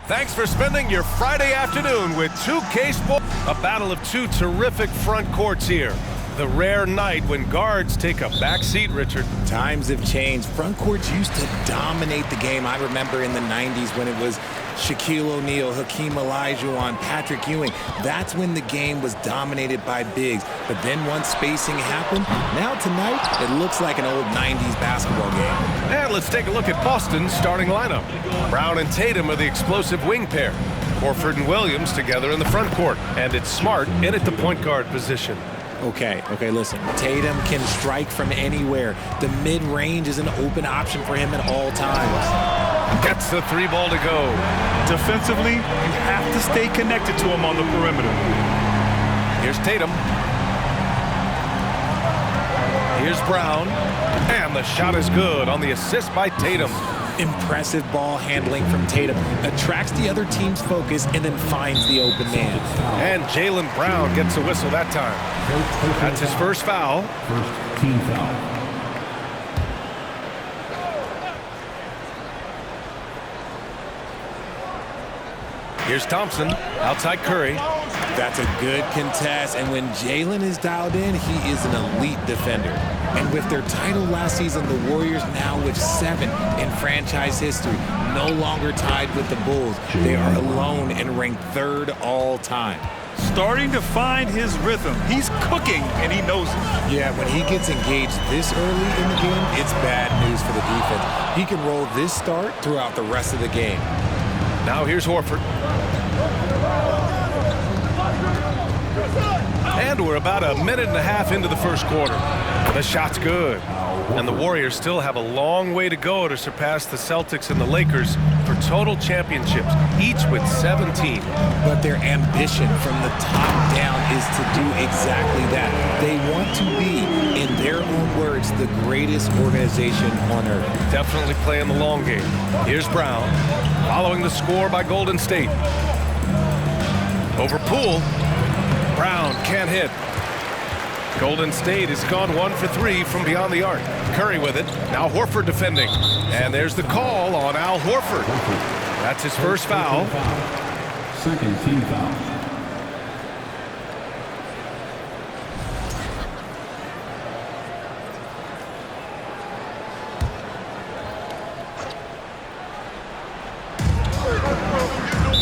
Thanks for spending your Friday afternoon with 2K Sports. A battle of two terrific front courts here. The rare night when guards take a back seat, Richard. Times have changed. Front courts used to dominate the game. I remember in the 90s when it was Shaquille O'Neal, Hakeem Olajuwon, Patrick Ewing. That's when the game was dominated by bigs. But then once spacing happened, now tonight, it looks like an old 90s basketball game. And let's take a look at Boston's starting lineup. Brown and Tatum are the explosive wing pair. Horford and Williams together in the front court. And it's Smart in at the point guard position. Okay, listen. Tatum can strike from anywhere. The mid-range is an open option for him at all times. Gets the three ball to go. Defensively, you have to stay connected to him on the perimeter. Here's Tatum. Here's Brown. And the shot is good on the assist by Tatum. Impressive ball handling from Tatum. Attracts the other team's focus and then finds the open man. And Jaylen Brown gets a whistle that time. That's his first foul. First team foul. Here's Thompson, outside Curry. That's a good contest, and when Jaylen is dialed in, he is an elite defender. And with their title last season, the Warriors now with 7 in franchise history, no longer tied with the Bulls. They are alone and ranked 3rd all time. Starting to find his rhythm. He's cooking, and he knows it. Yeah, when he gets engaged this early in the game, it's bad news for the defense. He can roll this start throughout the rest of the game. Now here's Horford. And we're about a minute and a half into the first quarter. The shot's good. And the Warriors still have a long way to go to surpass the Celtics and the Lakers for total championships, each with 17. But their ambition from the top down is to do exactly that. They want to be, in their own words, the greatest organization on earth. Definitely playing the long game. Here's Brown, following the score by Golden State. Over Poole. Brown can't hit. Golden State has gone 1 for 3 from beyond the arc. Curry with it. Now Horford defending. And there's the call on Al Horford. That's his first foul. Second team foul.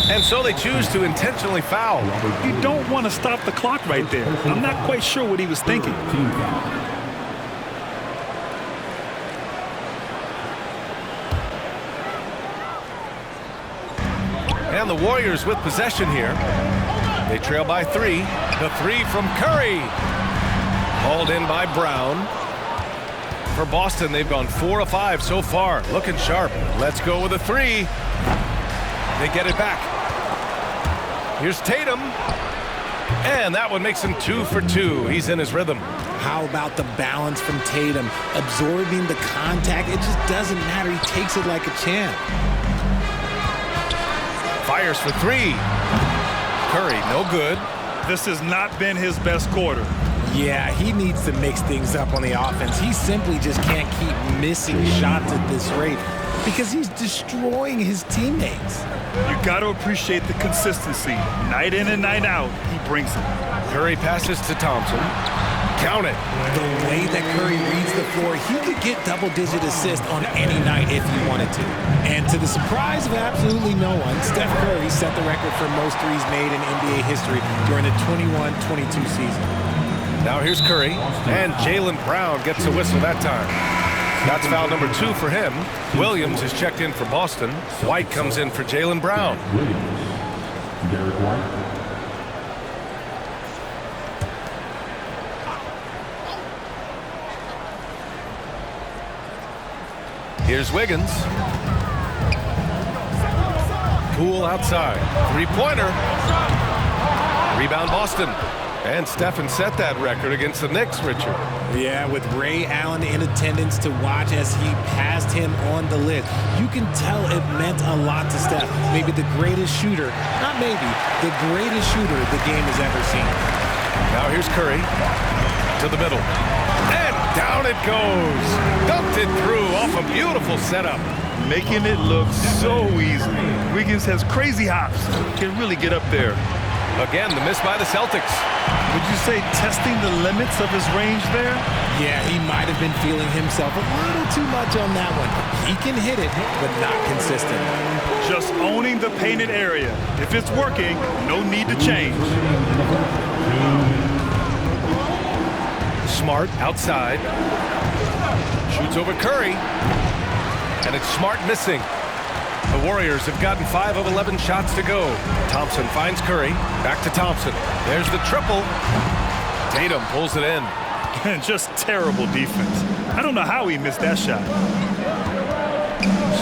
And so they choose to intentionally foul. You don't want to stop the clock right there. I'm not quite sure what he was thinking. Team foul. And the Warriors with possession here. They trail by 3. The 3 from Curry. Hauled in by Brown. For Boston, they've gone 4 of 5 so far. Looking sharp. Let's go with a 3. They get it back. Here's Tatum. And that one makes him 2 for 2. He's in his rhythm. How about the balance from Tatum? Absorbing the contact, it just doesn't matter. He takes it like a champ. Fires for 3. Curry, no good. This has not been his best quarter. Yeah, he needs to mix things up on the offense. He simply just can't keep missing shots at this rate because he's destroying his teammates. You got to appreciate the consistency. Night in and night out, he brings it. Curry passes to Thompson. Count it. The way that Curry reads the floor, he could get double-digit assists on any night if he wanted to. And to the surprise of absolutely no one, Steph Curry set the record for most threes made in NBA history during the 21-22 season. Now here's Curry, and Jaylen Brown gets a whistle that time. That's foul number 2 for him. Williams is checked in for Boston. White comes in for Jaylen Brown. Williams. Derek White. Here's Wiggins. Poole outside. Three-pointer. Rebound Boston. And Stephen set that record against the Knicks, Richard. Yeah, with Ray Allen in attendance to watch as he passed him on the list. You can tell it meant a lot to Steph. Maybe the greatest shooter, not maybe, the greatest shooter the game has ever seen. Now here's Curry to the middle. And down it goes. Dumped it through off a beautiful setup. Making it look so easy. Wiggins has crazy hops. Can really get up there. Again, the miss by the Celtics. Would you say testing the limits of his range there? Yeah, he might have been feeling himself a little too much on that one. He can hit it, but not consistent. Just owning the painted area. If it's working, no need to change. Smart outside. Shoots over Curry. And it's Smart missing. The Warriors have gotten 5 of 11 shots to go. Thompson finds Curry. Back to Thompson. There's the triple. Tatum pulls it in. Just terrible defense. I don't know how he missed that shot.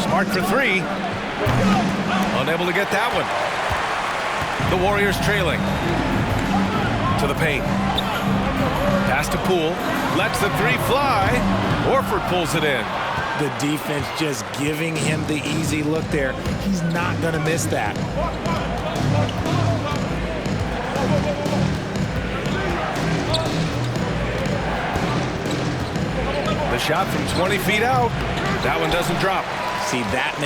Smart for 3. Unable to get that one. The Warriors trailing. To the paint. Pass to Poole. Lets the 3 fly. Horford pulls it in. The defense just giving him the easy look there. He's not going to miss that. The shot from 20 feet out. That one doesn't drop. See, that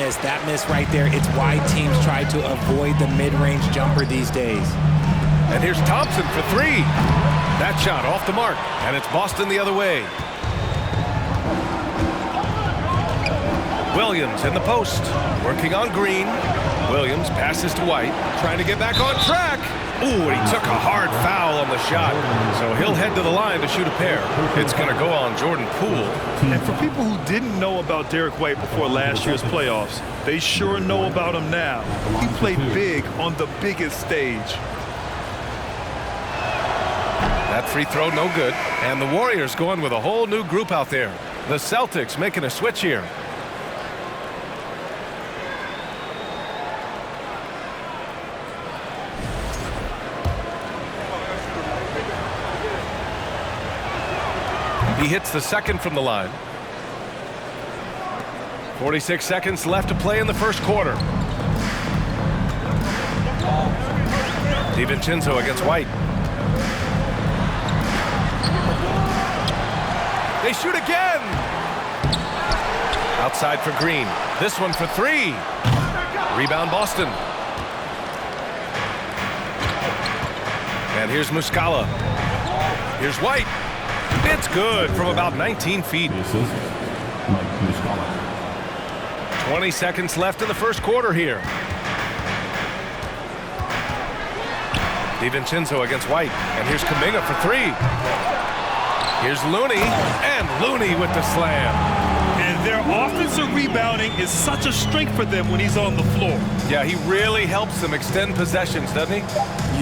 miss right there. It's why teams try to avoid the mid-range jumper these days. And here's Thompson for 3. That shot off the mark, and it's Boston the other way. Williams in the post, working on Green. Williams passes to White, trying to get back on track. Ooh, he took a hard foul on the shot, so he'll head to the line to shoot a pair. It's going to go on Jordan Poole. And for people who didn't know about Derek White before last year's playoffs, they sure know about him now. He played big on the biggest stage. That free throw no good, and the Warriors going with a whole new group out there. The Celtics making a switch here. He hits the second from the line. 46 seconds left to play in the first quarter. DiVincenzo against White. They shoot again. Outside for Green. This one for 3. Rebound Boston. And here's Muscala. Here's White. It's good from about 19 feet. 20 seconds left in the first quarter here. DiVincenzo against White. And here's Kuminga for 3. Here's Looney. And Looney with the slam. And their offensive rebounding is such a strength for them when he's on the floor. Yeah, he really helps them extend possessions, doesn't he?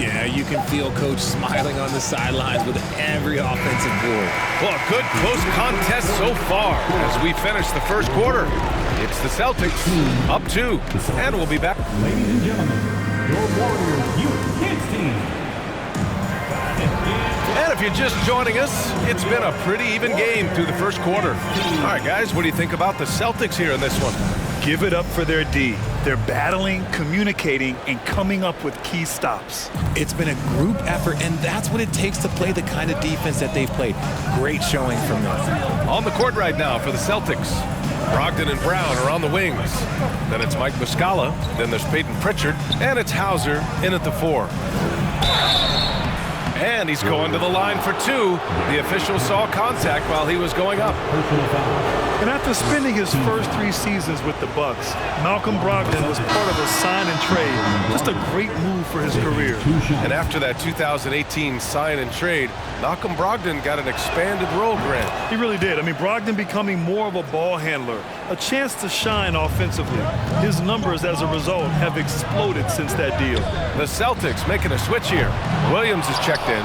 Yeah, you can feel Coach smiling on the sidelines with every offensive board. Well, a good close contest so far as we finish the first quarter. It's the Celtics up 2, and we'll be back. Ladies and gentlemen, your Warriors Youth Kids team. And if you're just joining us, it's been a pretty even game through the first quarter. All right, guys, what do you think about the Celtics here in this one? Give it up for their D. They're battling, communicating, and coming up with key stops. It's been a group effort, and that's what it takes to play the kind of defense that they've played. Great showing from them. On the court right now for the Celtics, Brogdon and Brown are on the wings. Then it's Mike Muscala. Then there's Peyton Pritchard. And it's Hauser in at the 4. And he's going to the line for 2. The official saw contact while he was going up. And after spending his first 3 seasons with the Bucks, Malcolm Brogdon was part of a sign and trade. Just a great move for his career. And after that 2018 sign and trade, Malcolm Brogdon got an expanded role grant. He really did. I mean, Brogdon becoming more of a ball handler, a chance to shine offensively. His numbers as a result have exploded since that deal. The Celtics making a switch here. Williams is checked in.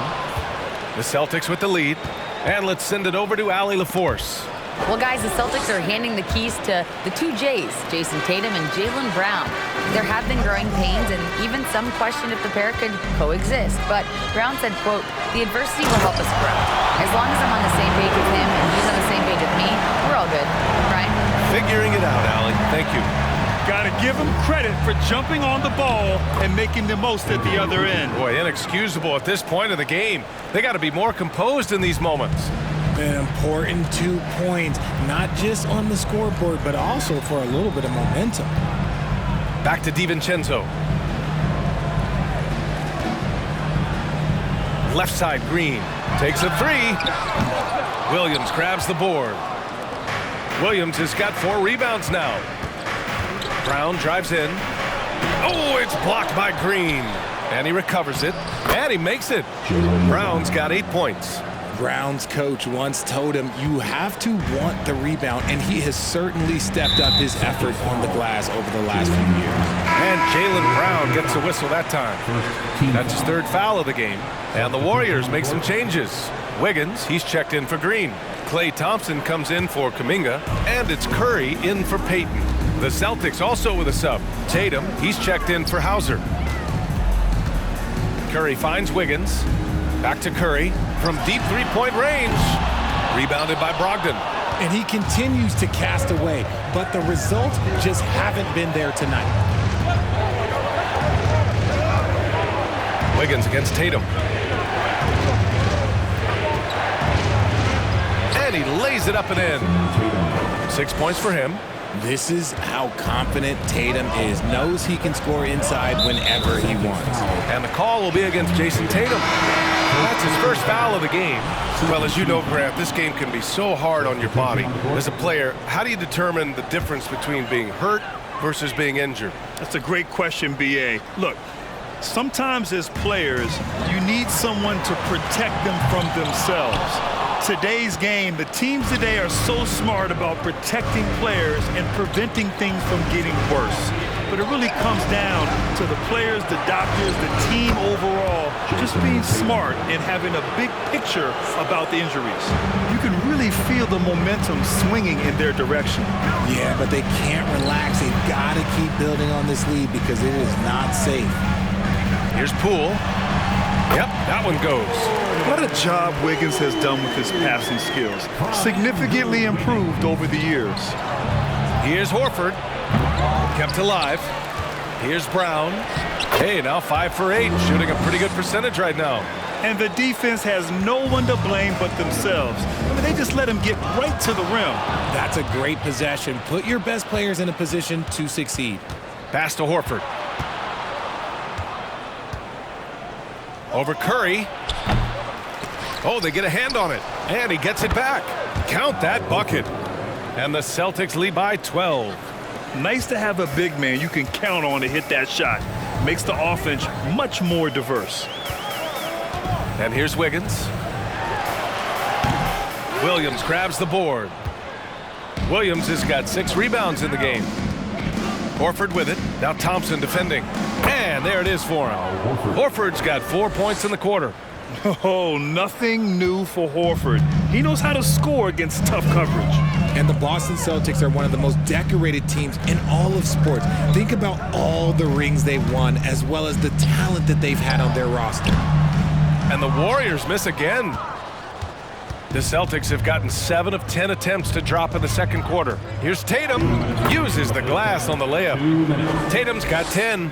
The Celtics with the lead. And let's send it over to Allie LaForce. Well, guys, the Celtics are handing the keys to the 2 J's, Jason Tatum and Jaylen Brown. There have been growing pains, and even some question if the pair could coexist. But Brown said, quote, "The adversity will help us grow. As long as I'm on the same page with him and he's on the same page with me, we're all good." Brian? Figuring it out, Allie. Thank you. Got to give him credit for jumping on the ball and making the most at the other end. Boy, inexcusable at this point of the game. They got to be more composed in these moments. An important 2 points, not just on the scoreboard, but also for a little bit of momentum. Back to DiVincenzo. Left side, Green takes a three. Williams grabs the board. Williams has got 4 rebounds now. Brown drives in. Oh, it's blocked by Green. And he recovers it. And he makes it. Brown's got 8 points. Brown's coach once told him, you have to want the rebound, and he has certainly stepped up his effort on the glass over the last few years. And Jaylen Brown gets a whistle that time. That's his 3rd foul of the game. And the Warriors make some changes. Wiggins, he's checked in for Green. Klay Thompson comes in for Kuminga. And it's Curry in for Payton. The Celtics also with a sub. Tatum, he's checked in for Hauser. Curry finds Wiggins. Back to Curry from deep 3-point range. Rebounded by Brogdon. And he continues to cast away, but the results just haven't been there tonight. Wiggins against Tatum. And he lays it up and in. 6 points for him. This is how confident Tatum is. Knows he can score inside whenever he wants. And the call will be against Jason Tatum. That's his 1st foul of the game. Well, as you know, Grant, this game can be so hard on your body. As a player, how do you determine the difference between being hurt versus being injured? That's a great question, B.A. Look, sometimes as players, you need someone to protect them from themselves. Today's game, the teams today are so smart about protecting players and preventing things from getting worse. But it really comes down to the players, the doctors, the team overall, just being smart and having a big picture about the injuries. You can really feel the momentum swinging in their direction. Yeah, but they can't relax. They've got to keep building on this lead because it is not safe. Here's Poole. Yep, that one goes. What a job Wiggins has done with his passing skills. Significantly improved over the years. Here's Horford. Kept alive. Here's Brown. Hey, now 5 for 8. Shooting a pretty good percentage right now. And the defense has no one to blame but themselves. I mean, they just let him get right to the rim. That's a great possession. Put your best players in a position to succeed. Pass to Horford. Over Curry. Oh, they get a hand on it. And he gets it back. Count that bucket. And the Celtics lead by 12. Nice to have a big man you can count on to hit that shot. Makes the offense much more diverse. And here's Wiggins. Williams grabs the board. Williams has got 6 rebounds in the game. Horford with it. Now Thompson defending. And there it is for him. Horford's got 4 points in the quarter. Oh, nothing new for Horford. He knows how to score against tough coverage. And the Boston Celtics are one of the most decorated teams in all of sports. Think about all the rings they've won, as well as the talent that they've had on their roster. And the Warriors miss again. The Celtics have gotten 7 of 10 attempts to drop in the second quarter. Here's Tatum. Uses the glass on the layup. Tatum's got 10.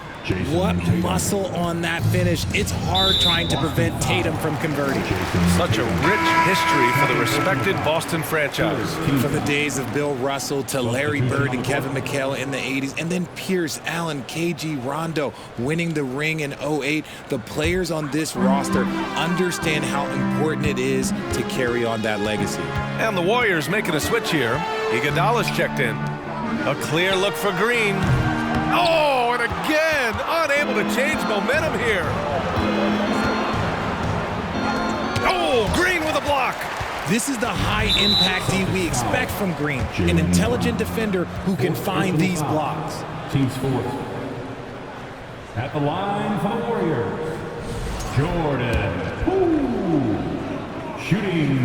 What muscle on that finish. It's hard trying to prevent Tatum from converting. Such a rich history for the respected Boston franchise. From the days of Bill Russell to Larry Bird and Kevin McHale in the 80s, and then Pierce, Allen, KG, Rondo winning the ring in 08. The players on this roster understand how important it is to carry on that legacy. And the Warriors making a switch here. Iguodala's checked in. A clear look for Green. Oh, and again, unable to change momentum here. Oh, Green with a block. This is the high-impact D we expect from Green, an intelligent defender who can find these blocks. Team sports. At the line for the Warriors, Jordan Poole. Shooting.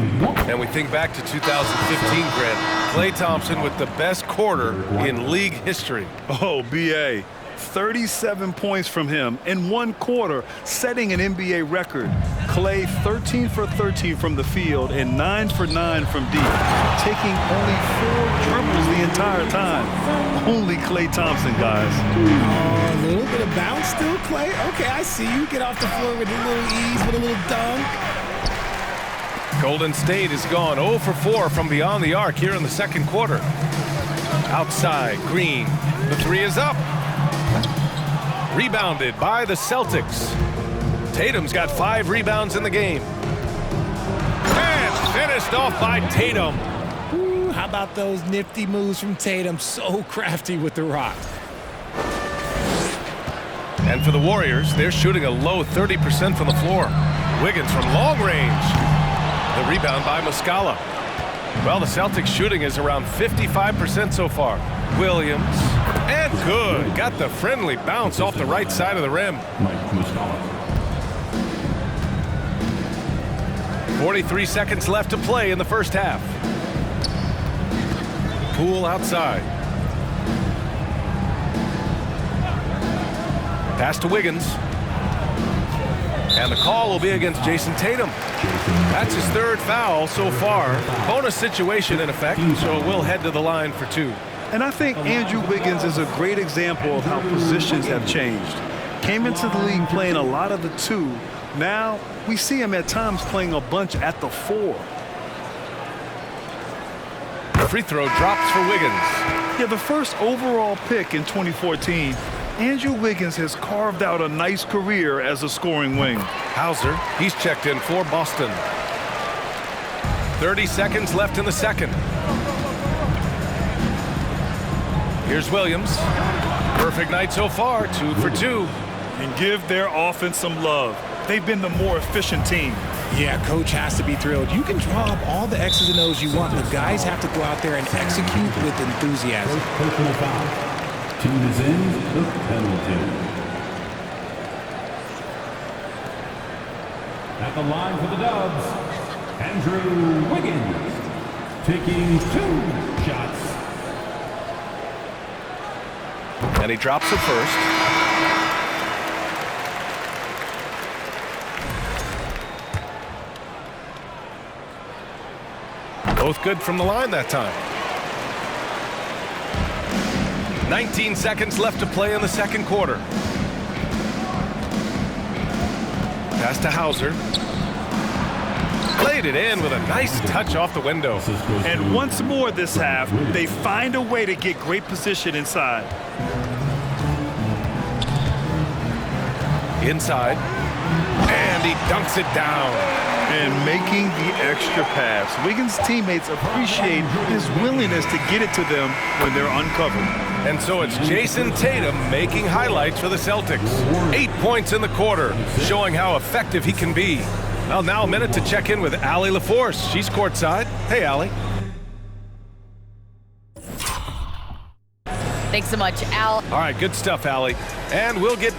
And we think back to 2015, Grant. Klay Thompson with the best quarter in league history. Oh, B.A. 37 points from him in one quarter, setting an NBA record. Klay 13 for 13 from the field and 9 for 9 from deep, taking only 4 dribbles the entire time. Only Klay Thompson, guys. A little bit of bounce still, Klay. Okay, I see you. Get off the floor with a little ease, with a little dunk. Golden State has gone 0 for 4 from beyond the arc here in the second quarter. Outside, Green. The 3 is up. Rebounded by the Celtics. Tatum's got 5 rebounds in the game. And finished off by Tatum. Ooh, how about those nifty moves from Tatum? So crafty with the rock. And for the Warriors, they're shooting a low 30% from the floor. Wiggins from long range. The rebound by Muscala. Well, the Celtics shooting is around 55% so far. Williams. And good. Got the friendly bounce off the right side of the rim. 43 seconds left to play in the first half. Poole outside. Pass to Wiggins. And the call will be against Jason Tatum. That's his 3rd foul so far. Bonus situation in effect, so we'll head to the line for 2. And I think Andrew Wiggins is a great example of how positions have changed. Came into the league playing a lot of the 2. Now we see him at times playing a bunch at the 4. The free throw drops for Wiggins. Yeah, the first overall pick in 2014, Andrew Wiggins has carved out a nice career as a scoring wing. Hauser, he's checked in for Boston. 30 seconds left in the second. Here's Williams. Perfect night so far, 2 for 2. And give their offense some love. They've been the more efficient team. Yeah, coach has to be thrilled. You can draw up all the X's and O's you want. The guys have to go out there and execute with enthusiasm. Personal foul. Team is in the penalty. At the line for the Dubs, Andrew Wiggins taking 2 shots. And he drops it first. Both good from the line that time. 19 seconds left to play in the second quarter. Pass to Hauser. Played it in with a nice touch off the window. And once more this half, they find a way to get great position inside. Inside. And he dunks it down. And making the extra pass. Wiggins' teammates appreciate his willingness to get it to them when they're uncovered. And so it's Jason Tatum making highlights for the Celtics. 8 points in the quarter, showing how effective he can be. Well, now a minute to check in with Allie LaForce. She's courtside. Hey, Allie. Thanks so much, Al. All right, good stuff, Allie. And we'll get...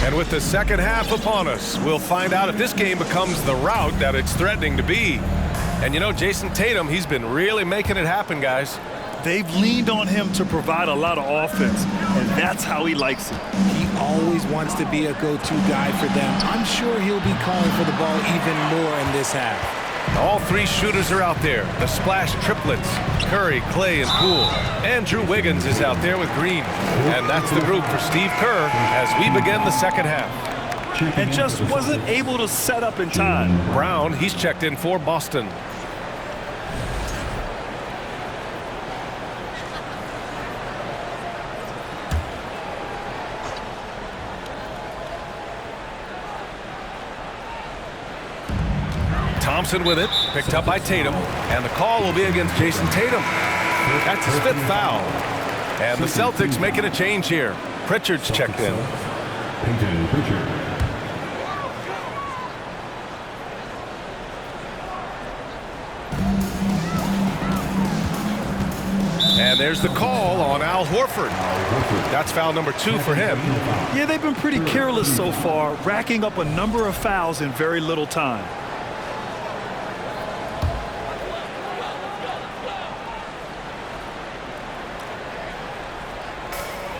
And with the second half upon us, we'll find out if this game becomes the rout that it's threatening to be. And you know, Jason Tatum, he's been really making it happen, guys. They've leaned on him to provide a lot of offense, and that's how he likes it. He always wants to be a go-to guy for them. I'm sure he'll be calling for the ball even more in this half. All 3 shooters are out there. The splash triplets, Curry, Clay, and Poole. Andrew Wiggins is out there with Green. And that's the group for Steve Kerr as we begin the second half. And just wasn't able to set up in time. Brown, he's checked in for Boston. Thompson with it, picked up by Tatum, and the call will be against Jason Tatum. That's his 5th foul. And the Celtics making a change here. Pritchard's checked in. And there's the call on Al Horford. That's foul number 2 for him. Yeah, they've been pretty careless so far, racking up a number of fouls in very little time.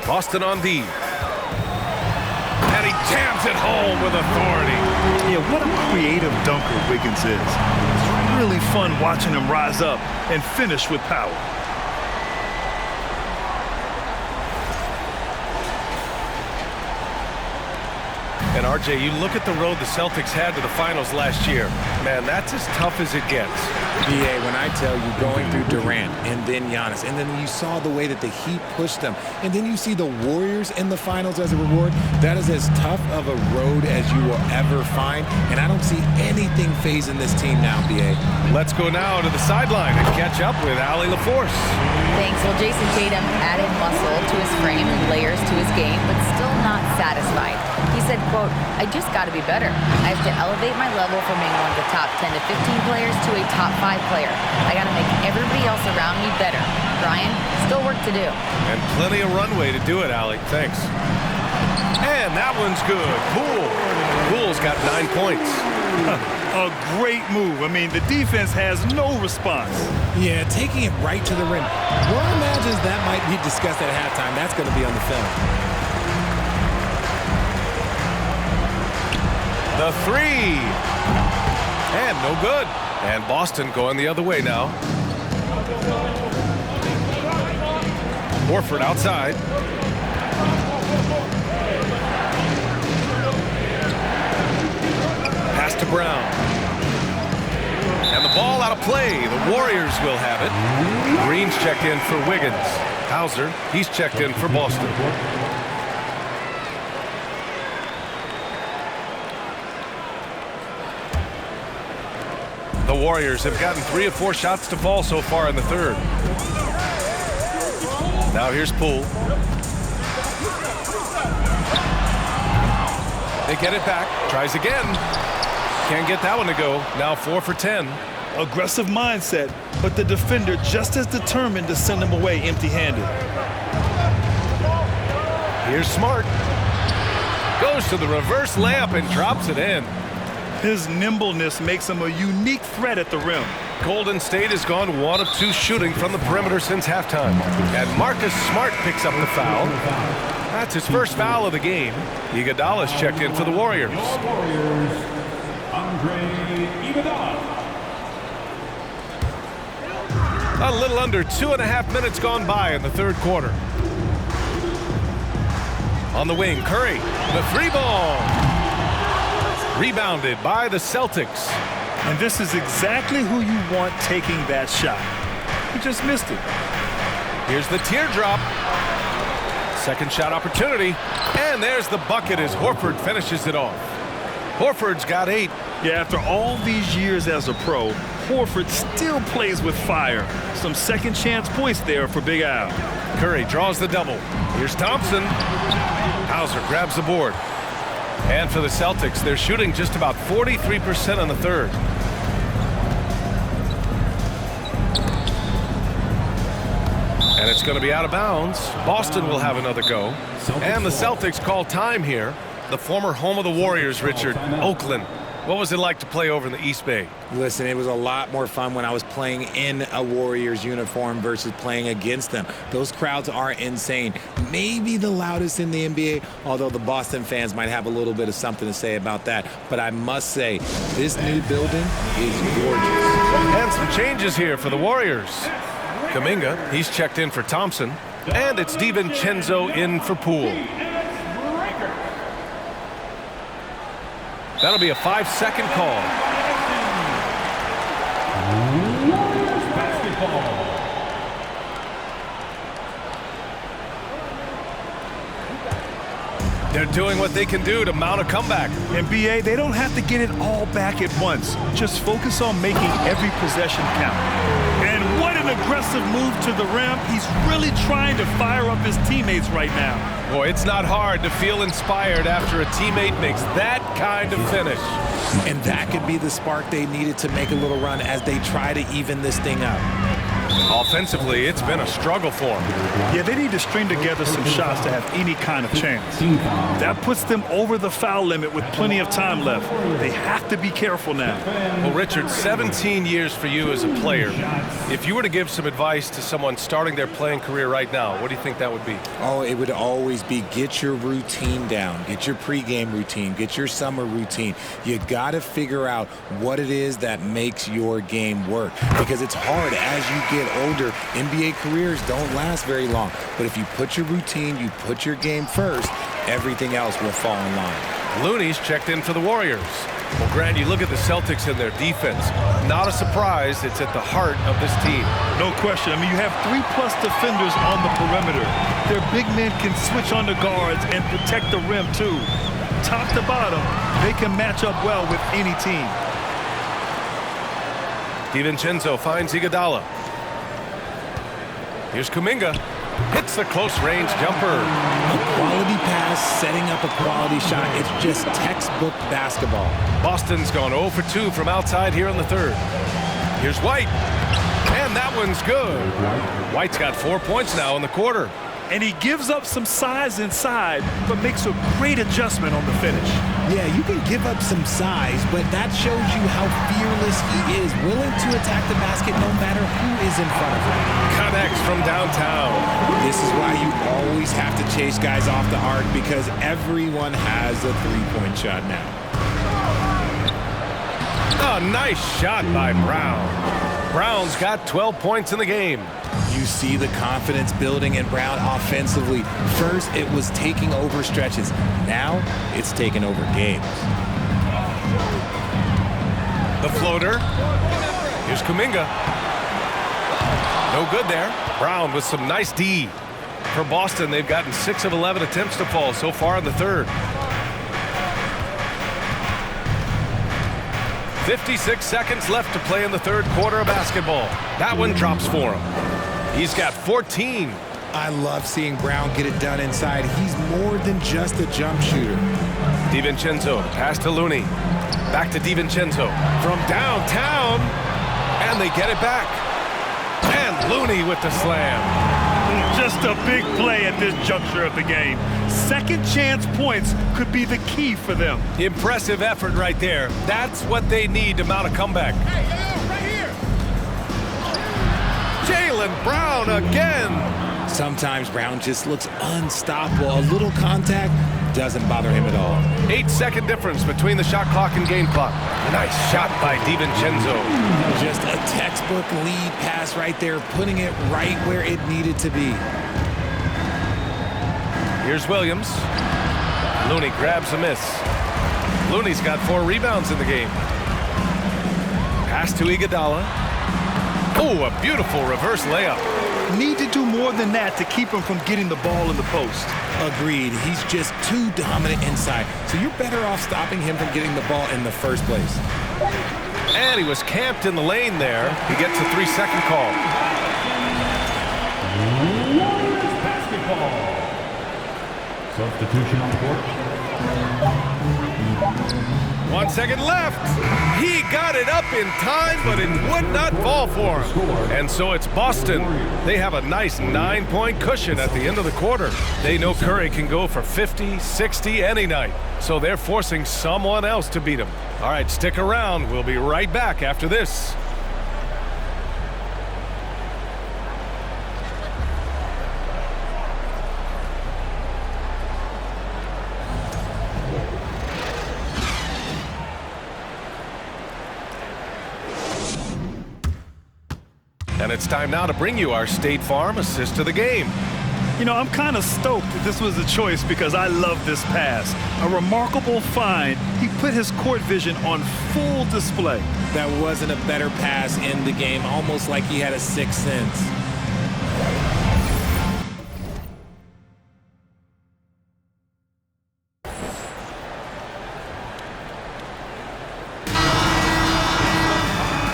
Boston on D. And he jams it home with authority. Yeah, what a creative dunker Wiggins is. It's really fun watching him rise up and finish with power. And RJ, you look at the road the Celtics had to the finals last year. Man, that's as tough as it gets. BA, when I tell you going through Durant and then Giannis, and then you saw the way that the Heat pushed them, and then you see the Warriors in the finals as a reward, that is as tough of a road as you will ever find, and I don't see anything phasing this team now, BA. Let's go now to the sideline and catch up with Allie LaForce. Thanks. Well, Jason Tatum added muscle to his frame and layers to his game, but still not satisfied. He said, quote, "I just got to be better. I have to elevate my level from being one of the top 10 to 15 players to a top 5 player. I got to make everybody else around me better. Brian, still work to do." And plenty of runway to do it, Allie. Thanks. And that one's good. Poole's got 9 points. A great move. I mean, the defense has no response. Yeah, taking it right to the rim. One imagines that might be discussed at halftime. That's going to be on the film. The three. And no good. And Boston going the other way now. Horford outside. Pass to Brown. And the ball out of play. The Warriors will have it. Green's checked in for Wiggins. Hauser, he's checked in for Boston. The Warriors have gotten 3 of 4 shots to fall so far in the third. Now here's Poole. They get it back. Tries again. Can't get that one to go. Now 4 for 10. Aggressive mindset, but the defender just as determined to send him away empty-handed. Here's Smart. Goes to the reverse layup and drops it in. His nimbleness makes him a unique threat at the rim. Golden State has gone 1 of 2 shooting from the perimeter since halftime. And Marcus Smart picks up the foul. That's his first foul of the game. Iguodala's checked in for the Warriors. Andre Iguodala. A little under 2.5 minutes gone by in the third quarter. On the wing, Curry, the 3-ball. Rebounded by the Celtics. And this is exactly who you want taking that shot. He just missed it. Here's the teardrop. Second shot opportunity. And there's the bucket as Horford finishes it off. Horford's got 8. Yeah, after all these years as a pro, Horford still plays with fire. Some second chance points there for Big Al. Curry draws the double. Here's Thompson. Hauser grabs the board. And for the Celtics, they're shooting just about 43% on the third. And it's going to be out of bounds. Boston will have another go. And the Celtics call time here. The former home of the Warriors, Richard, Oakland. What was it like to play over in the East Bay? Listen, it was a lot more fun when I was playing in a Warriors uniform versus playing against them. Those crowds are insane. Maybe the loudest in the NBA, although the Boston fans might have a little bit of something to say about that. But I must say, this new building is gorgeous. And some changes here for the Warriors. Kuminga, he's checked in for Thompson. And it's DiVincenzo in for Poole. That'll be a 5-second call. Warriors basketball. They're doing what they can do to mount a comeback. And BA, they don't have to get it all back at once. Just focus on making every possession count. And what an aggressive move to the rim. He's really trying to fire up his teammates right now. Boy, it's not hard to feel inspired after a teammate makes that kind of finish. And that could be the spark they needed to make a little run as they try to even this thing up. Offensively, it's been a struggle for them. Yeah, they need to string together some shots to have any kind of chance. That puts them over the foul limit with plenty of time left. They have to be careful now. Well, Richard, 17 years for you as a player. If you were to give some advice to someone starting their playing career right now, what do you think that would be? Oh, it would always be get your routine down. Get your pregame routine. Get your summer routine. You got to figure out what it is that makes your game work, because it's hard as you get older. NBA careers don't last very long, but if you put your routine, you put your game first, everything else will fall in line. Looney's checked in for the Warriors. Well, Grant, you look at the Celtics and their defense. Not a surprise, it's at the heart of this team. No question. I mean, you have 3+ defenders on the perimeter. Their big men can switch on the guards and protect the rim, too. Top to bottom, they can match up well with any team. DiVincenzo finds Iguodala. Here's Kuminga. Hits the close-range jumper. A quality pass, setting up a quality shot. It's just textbook basketball. Boston's gone 0 for 2 from outside here in the third. Here's White. And that one's good. White's got 4 points now in the quarter. And he gives up some size inside, but makes a great adjustment on the finish. Yeah, you can give up some size, but that shows you how fearless he is, willing to attack the basket no matter who is in front of him. Connects from downtown. This is why you always have to chase guys off the arc, because everyone has a three-point shot now. A nice shot by Brown. Brown's got 12 points in the game. You see the confidence building in Brown offensively. First, it was taking over stretches. Now, it's taking over games. The floater. Here's Kuminga. No good there. Brown with some nice D. For Boston, they've gotten 6 of 11 attempts to fall so far in the third. 56 seconds left to play in the third quarter of basketball. That one drops for him. He's got 14. I love seeing Brown get it done inside. He's more than just a jump shooter. DiVincenzo, pass to Looney. Back to DiVincenzo from downtown. And they get it back. And Looney with the slam. Just a big play at this juncture of the game. Second chance points could be the key for them. Impressive effort right there. That's what they need to mount a comeback. Jaylen Brown again. Sometimes Brown just looks unstoppable. A little contact doesn't bother him at all. 8-second difference between the shot clock and game clock. Nice shot by DiVincenzo. Just a textbook lead pass right there, putting it right where it needed to be. Here's Williams. Looney grabs a miss. Looney's got 4 rebounds in the game. Pass to Iguodala. Oh, a beautiful reverse layup. Need to do more than that to keep him from getting the ball in the post. Agreed. He's just too dominant inside. So you're better off stopping him from getting the ball in the first place. And he was camped in the lane there. He gets a 3-second call. Warriors basketball. Substitution on the court. 1 second left. He got it up in time, but it would not fall for him. And so it's Boston. They have a nice 9-point cushion at the end of the quarter. They know Curry can go for 50, 60 any night. So they're forcing someone else to beat him. All right, stick around. We'll be right back after this. And it's time now to bring you our State Farm assist to the game. You know, I'm kind of stoked that this was a choice because I love this pass. A remarkable find. He put his court vision on full display. That wasn't a better pass in the game, almost like he had a sixth sense.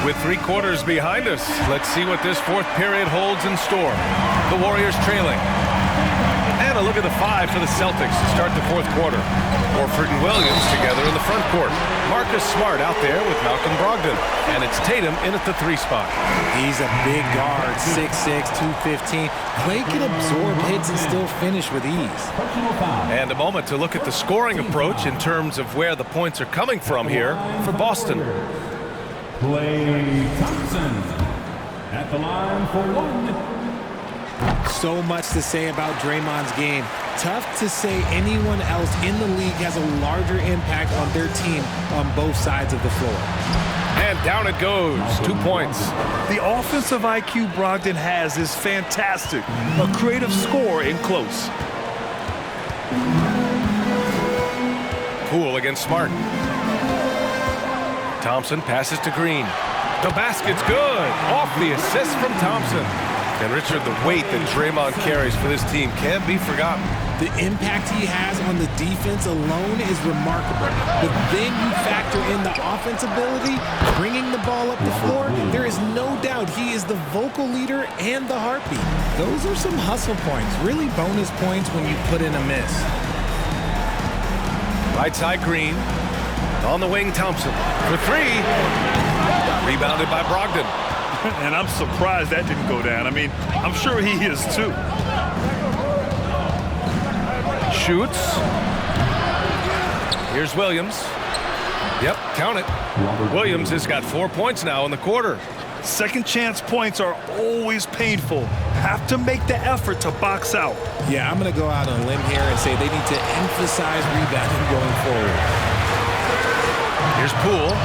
With 3 quarters behind us, let's see what this fourth period holds in store. The Warriors trailing. And a look at the 5 for the Celtics to start the fourth quarter. Horford and Williams together in the front court. Marcus Smart out there with Malcolm Brogdon. And it's Tatum in at the 3 spot. He's a big guard, 6'6", 215. Klay can absorb hits and still finish with ease. And a moment to look at the scoring approach in terms of where the points are coming from here for Boston. Klay Thompson at the line for 1. So much to say about Draymond's game. Tough to say anyone else in the league has a larger impact on their team on both sides of the floor. And down it goes. 2 points. The offensive IQ Brogdon has is fantastic. A creative scorer in close. Poole against Smart. Thompson passes to Green. The basket's good. Off the assist from Thompson. And Richard, the weight that Draymond carries for this team can't be forgotten. The impact he has on the defense alone is remarkable. But then you factor in the offense ability, bringing the ball up the floor, there is no doubt he is the vocal leader and the heartbeat. Those are some hustle points, really bonus points when you put in a miss. Right side Green. On the wing, Thompson for 3. Rebounded by Brogdon. And I'm surprised that didn't go down. I mean, I'm sure he is too. Shoots. Here's Williams. Yep, count it. Williams has got 4 points now in the quarter. Second chance points are always painful. Have to make the effort to box out. Yeah, I'm going to go out on a limb here and say they need to emphasize rebounding going forward. Here's Poole.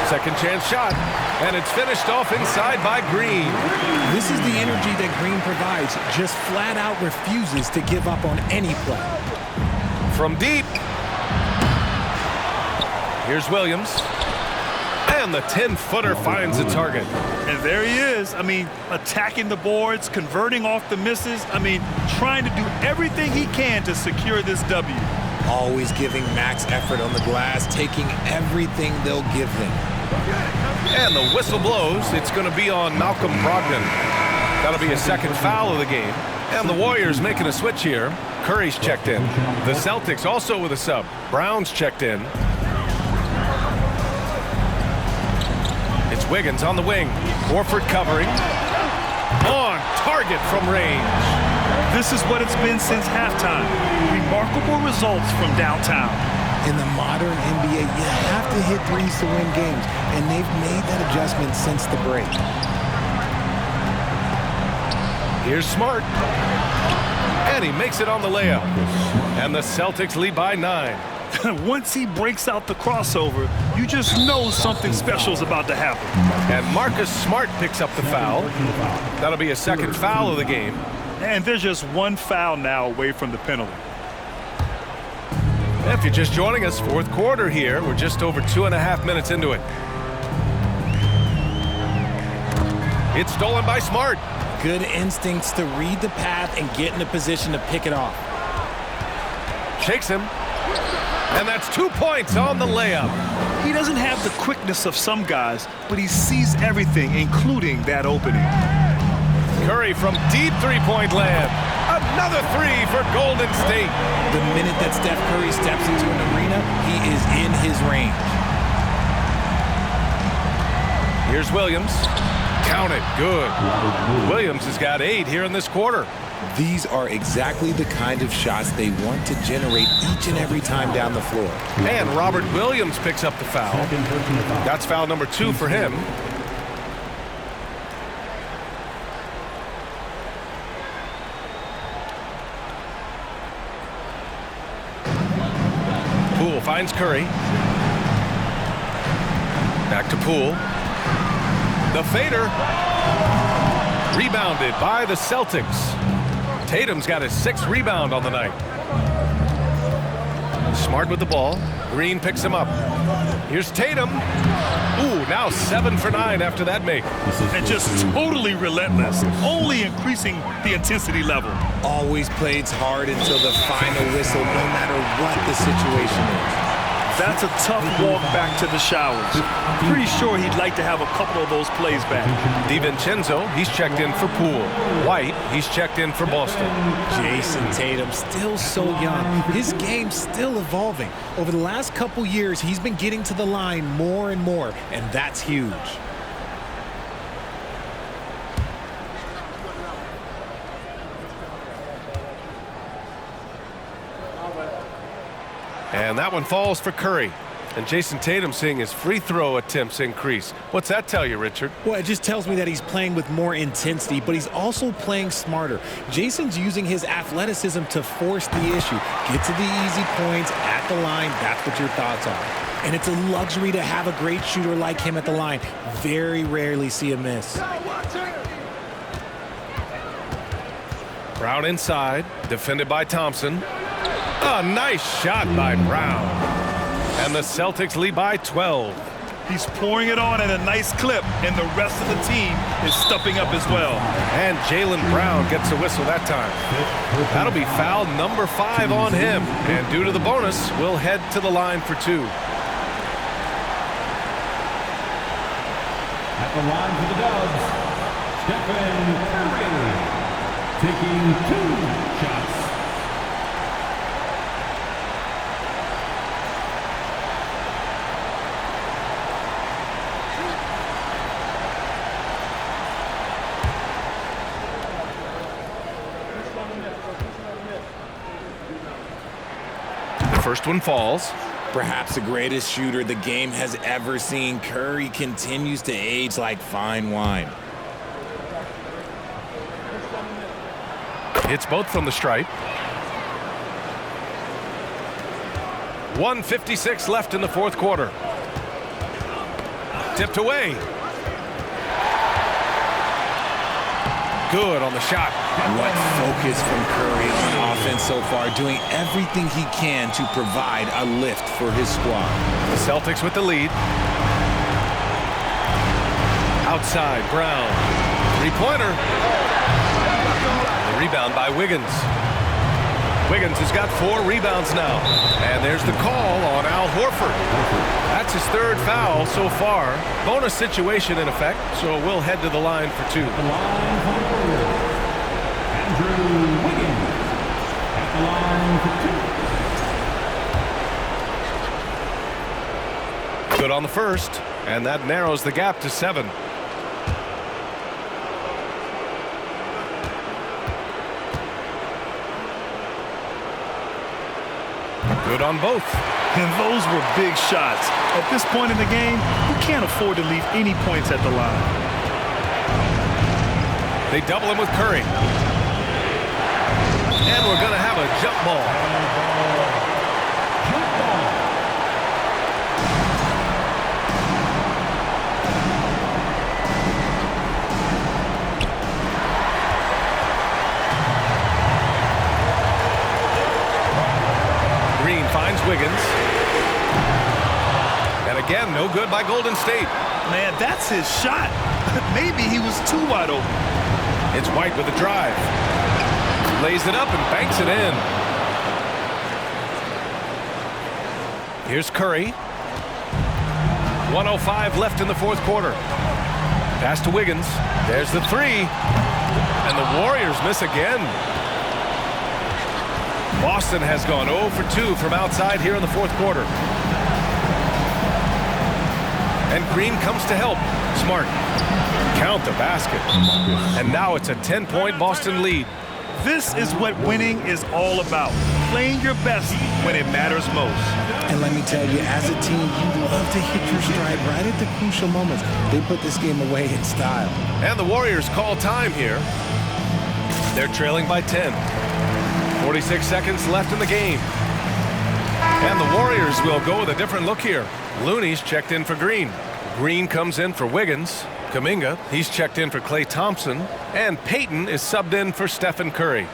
Second chance shot, and it's finished off inside by Green. This is the energy that Green provides, just flat out refuses to give up on any play. From deep. Here's Williams. And the 10-footer finds the target. And there he is. I mean, attacking the boards, converting off the misses. I mean, trying to do everything he can to secure this W. Always giving max effort on the glass, taking everything they'll give him. And the whistle blows. It's going to be on Malcolm Brogdon. That'll be a second foul of the game. And the Warriors making a switch here. Curry's checked in. The Celtics also with a sub. Brown's checked in. It's Wiggins on the wing. Horford covering. On target from range. This is what it's been since halftime. Remarkable results from downtown. In the modern NBA, you have to hit threes to win games, and they've made that adjustment since the break. Here's Smart. And he makes it on the layup. And the Celtics lead by 9. Once he breaks out the crossover, you just know something special is about to happen. And Marcus Smart picks up the foul. That'll be a second foul of the game. And there's just one foul now away from the penalty. If you're just joining us, fourth quarter here. We're just over 2.5 minutes into it. It's stolen by Smart. Good instincts to read the path and get in a position to pick it off. Shakes him. And that's 2 points on the layup. He doesn't have the quickness of some guys, but he sees everything, including that opening. Curry from deep three-point land. Another 3 for Golden State. The minute that Steph Curry steps into an arena, he is in his range. Here's Williams. Count it. Good. Williams has got 8 here in this quarter. These are exactly the kind of shots they want to generate each and every time down the floor. And Robert Williams picks up the foul. That's foul number 2 for him. Poole finds Curry. Back to Poole. The fader. Rebounded by the Celtics. Tatum's got his 6th rebound on the night. Smart with the ball. Green picks him up. Here's Tatum. Ooh, now 7 for 9 after that make. And just totally relentless, only increasing the intensity level. Always plays hard until the final whistle, no matter what the situation is. That's a tough walk back to the showers. Pretty sure he'd like to have a couple of those plays back. DiVincenzo, he's checked in for Poole. White, he's checked in for Boston. Jason Tatum, still so young. His game's still evolving. Over the last couple years, he's been getting to the line more and more, and that's huge. And that one falls for Curry. And Jason Tatum seeing his free throw attempts increase. What's that tell you, Richard? Well, it just tells me that he's playing with more intensity, but he's also playing smarter. Jason's using his athleticism to force the issue. Get to the easy points at the line. That's what your thoughts are. And it's a luxury to have a great shooter like him at the line. Very rarely see a miss. Brown inside, defended by Thompson. A nice shot by Brown. And the Celtics lead by 12. He's pouring it on at a nice clip, and the rest of the team is stepping up as well. And Jaylen Brown gets a whistle that time. That'll be foul number 5 on him. And due to the bonus, we'll head to the line for 2. At the line for the Dubs, Stephen Curry, taking 2 shots. First one falls. Perhaps the greatest shooter the game has ever seen. Curry continues to age like fine wine. Hits both from the stripe. 1:56 left in the fourth quarter. Tipped away. Good on the shot. What focus from Curry on offense so far, doing everything he can to provide a lift for his squad. The Celtics with the lead. Outside, Brown. Three-pointer. The rebound by Wiggins. Wiggins has got 4 rebounds now. And there's the call on Al Horford. That's his 3rd foul so far. Bonus situation in effect, so we'll head to the line for 2. The line for the Warriors, Andrew Wiggins. At the line for 2. Good on the first, and that narrows the gap to 7. Good on both. And those were big shots. At this point in the game, you can't afford to leave any points at the line. They double him with Curry. And we're going to have a jump ball. Green finds Wiggins. And again, no good by Golden State. Man, that's his shot. Maybe he was too wide open. It's White with a drive. Lays it up and banks it in. Here's Curry. 1:05 left in the fourth quarter. Pass to Wiggins. There's the 3. And the Warriors miss again. Boston has gone 0 for 2 from outside here in the fourth quarter. And Green comes to help. Smart. Count the basket. And now it's a 10-point Boston lead. This is what winning is all about. Playing your best when it matters most. And let me tell you, as a team, you love to hit your stride right at the crucial moments. They put this game away in style. And the Warriors call time here. They're trailing by 10. 46 seconds left in the game. And the Warriors will go with a different look here. Looney's checked in for Green. Green comes in for Wiggins. Kuminga, he's checked in for Klay Thompson. And Payton is subbed in for Stephen Curry.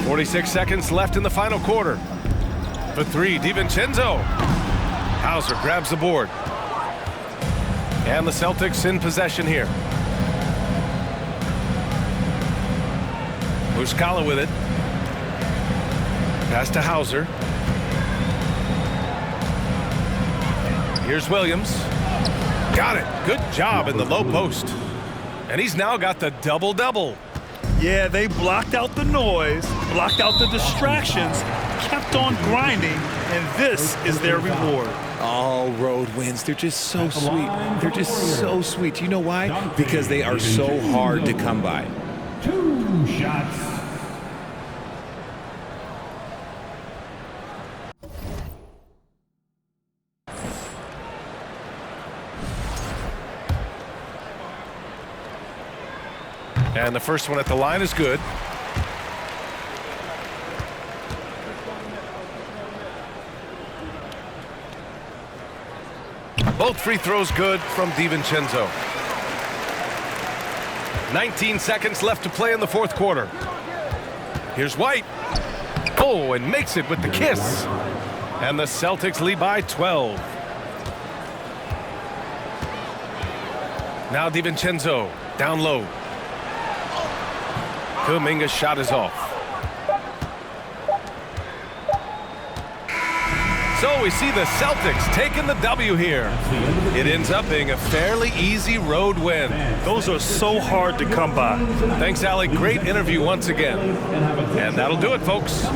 46 seconds left in the final quarter. For three, DiVincenzo. Hauser grabs the board. And the Celtics in possession here. Muscala with it. Pass to Hauser. Here's Williams. Got it. Good job in the low post. And he's now got the double-double. Yeah, they blocked out the noise, blocked out the distractions, kept on grinding, and this is their reward. All road wins. They're just so sweet. They're just so sweet. You know why? Because they are so hard to come by. 2 shots. And the first one at the line is good. Both free throws good from DiVincenzo. 19 seconds left to play in the fourth quarter. Here's White. Oh, and makes it with the kiss. And the Celtics lead by 12. Now DiVincenzo down low. Kuminga's shot is off. So we see the Celtics taking the W here. It ends up being a fairly easy road win. Those are so hard to come by. Thanks, Alec. Great interview once again. And that'll do it, folks.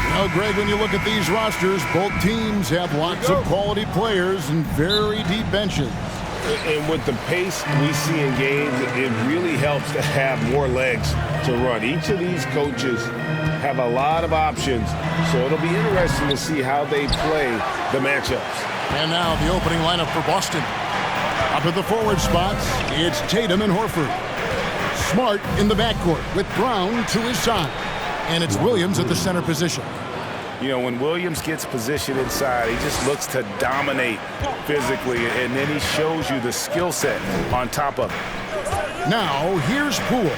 Well, Greg, when you look at these rosters, both teams have lots of quality players and very deep benches. And with the pace we see in games, it really helps to have more legs to run. Each of these coaches have a lot of options, so it'll be interesting to see how they play the matchups. And now the opening lineup for Boston. Up at the forward spots, it's Tatum and Horford. Smart in the backcourt with Brown to his side. And it's Williams at the center position. You know, when Williams gets positioned inside, he just looks to dominate physically, and then he shows you the skill set on top of it. Now, here's Poole.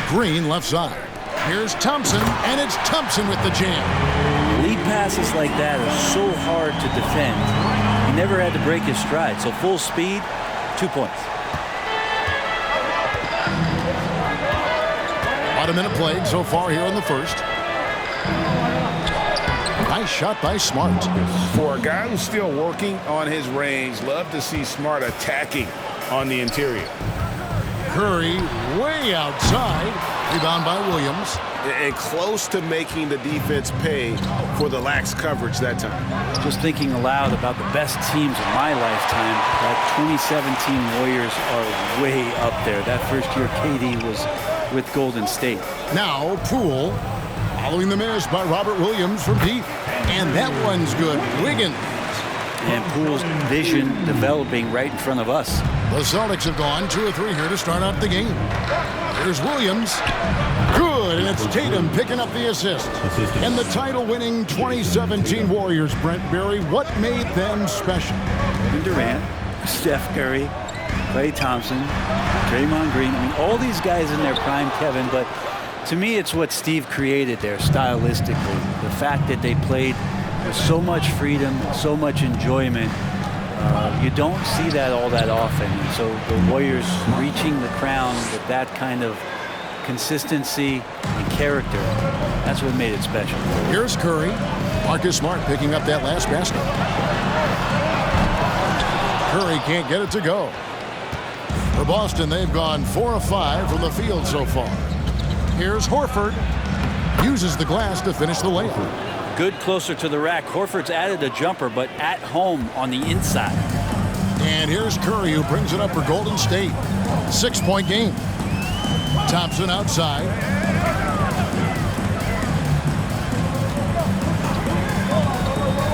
Green left side. Here's Thompson, and it's Thompson with the jam. Lead passes like that are so hard to defend. He never had to break his stride, so full speed, 2 points. About a minute played so far here in the first. Nice shot by Smart. For a guy who's still working on his range, love to see Smart attacking on the interior. Curry way outside. Rebound by Williams. And close to making the defense pay for the lax coverage that time. Just thinking aloud about the best teams of my lifetime, that 2017 Warriors are way up there. That first year KD was with Golden State. Now Poole following the miss by Robert Williams from deep. And that one's good. Wiggins. And Poole's vision developing right in front of us. The Celtics have gone 2 or 3 here to start out the game. Here's Williams. Good, and it's Tatum picking up the assist. And the title-winning 2017 Warriors, Brent Barry, what made them special? Durant, Steph Curry, Klay Thompson, Draymond Green. I mean, all these guys in their prime, Kevin, but to me it's what Steve created there stylistically. The fact that they played with so much freedom, so much enjoyment. You don't see that all that often. And so the Warriors reaching the crown with that kind of consistency and character, that's what made it special. Here's Curry. Marcus Smart picking up that last basket. Curry can't get it to go. For Boston, they've gone 4 of 5 from the field so far. Here's Horford. Uses the glass to finish the layup. Good closer to the rack. Horford's added a jumper, but at home on the inside. And here's Curry, who brings it up for Golden State. 6-point game. Thompson outside.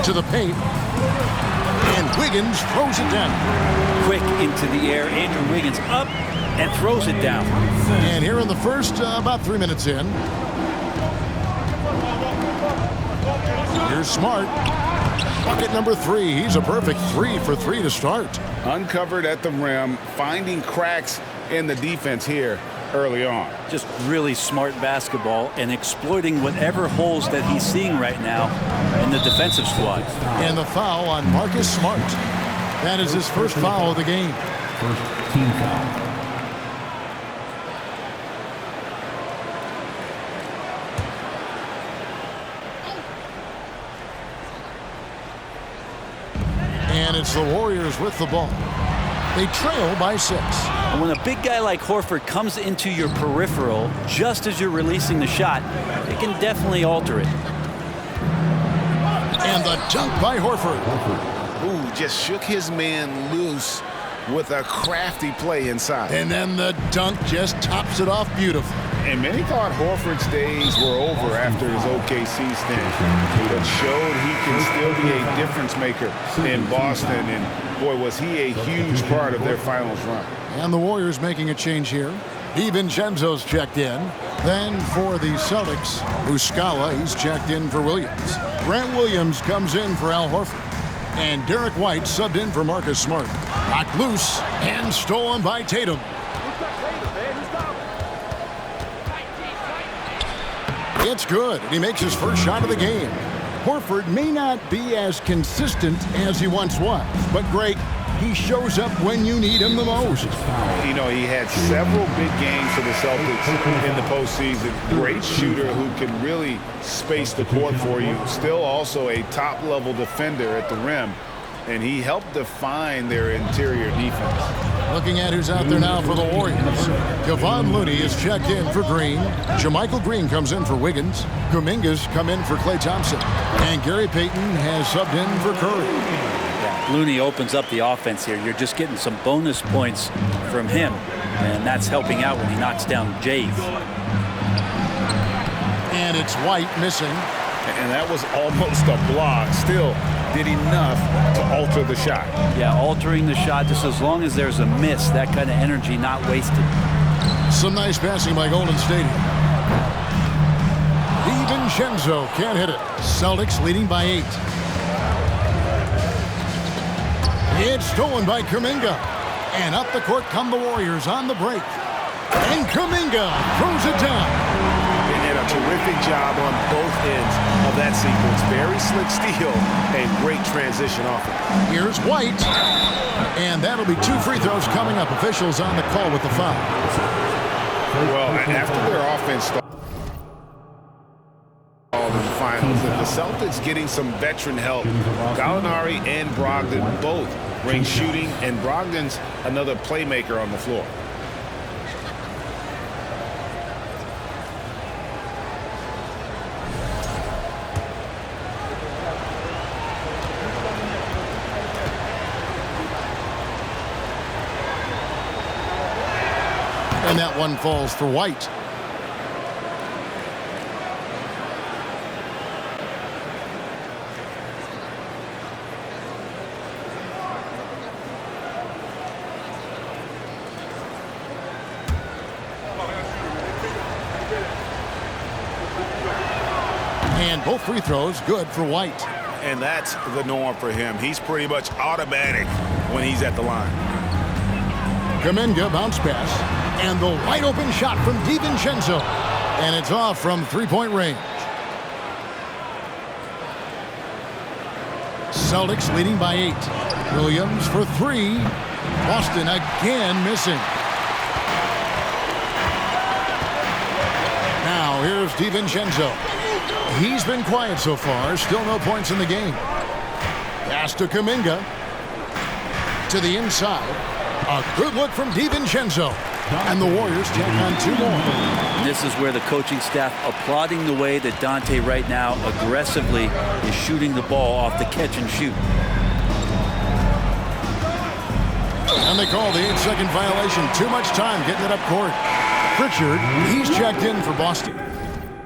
To the paint. And Wiggins throws it down. Quick into the air. Andrew Wiggins up and throws it down. And here in the first, about 3 minutes in. Here's Smart. Bucket number 3. He's a perfect 3 for 3 to start. Uncovered at the rim, finding cracks in the defense here early on. Just really smart basketball and exploiting whatever holes that he's seeing right now in the defensive squad. And the foul on Marcus Smart. That is his first foul of the game. First team foul. And it's the Warriors with the ball. They trail by 6. And when a big guy like Horford comes into your peripheral just as you're releasing the shot, it can definitely alter it. And the dunk by Horford. Ooh, just shook his man loose with a crafty play inside. And then the dunk just tops it off beautifully. And many thought Horford's days were over after his OKC stint, but showed he can still be a difference maker in Boston. And boy, was he a huge part of their finals run. And the Warriors making a change here. DiVincenzo's checked in. Then for the Celtics, Muscala, he's checked in for Williams. Grant Williams comes in for Al Horford. And Derek White subbed in for Marcus Smart. Knocked loose and stolen by Tatum. It's good. He makes his first shot of the game. Horford may not be as consistent as he once was, but great. He shows up when you need him the most. You know, he had several big games for the Celtics in the postseason. Great shooter who can really space the court for you. Still also a top-level defender at the rim. And he helped define their interior defense. Looking at who's out there now for the Warriors. Kevon Looney is checked in for Green. JaMychal Green comes in for Wiggins. Kuminga's come in for Klay Thompson. And Gary Payton has subbed in for Curry. Looney opens up the offense here. You're just getting some bonus points from him, and that's helping out when he knocks down Jays. And it's White missing. And that was almost a block. Still did enough to alter the shot. Yeah, altering the shot just as long as there's a miss, that kind of energy not wasted. Some nice passing by Golden State. DiVincenzo can't hit it. Celtics leading by 8. It's stolen by Kuminga. And up the court come the Warriors on the break. And Kuminga throws it down. They did a terrific job on both ends of that sequence. Very slick steal and great transition offense. Here's White. And that'll be 2 free throws coming up. Officials on the call with the foul. Well, after their offense started in the finals, and the Celtics getting some veteran help. Gallinari and Brogdon both bring shooting, and Brogdon's another playmaker on the floor. And that one falls for White. And both free throws good for White. And that's the norm for him. He's pretty much automatic when he's at the line. Kuminga bounce pass. And the wide open shot from DiVincenzo. And it's off from three-point range. Celtics leading by 8. Williams for 3. Boston again missing. Now here's DiVincenzo. He's been quiet so far. Still no points in the game. Pass to Kuminga. To the inside. A good look from DiVincenzo. And the Warriors take on 2 more. And this is where the coaching staff applauding the way that Dante right now aggressively is shooting the ball off the catch and shoot. And they call the 8-second violation. Too much time getting it up court. Pritchard, he's checked in for Boston.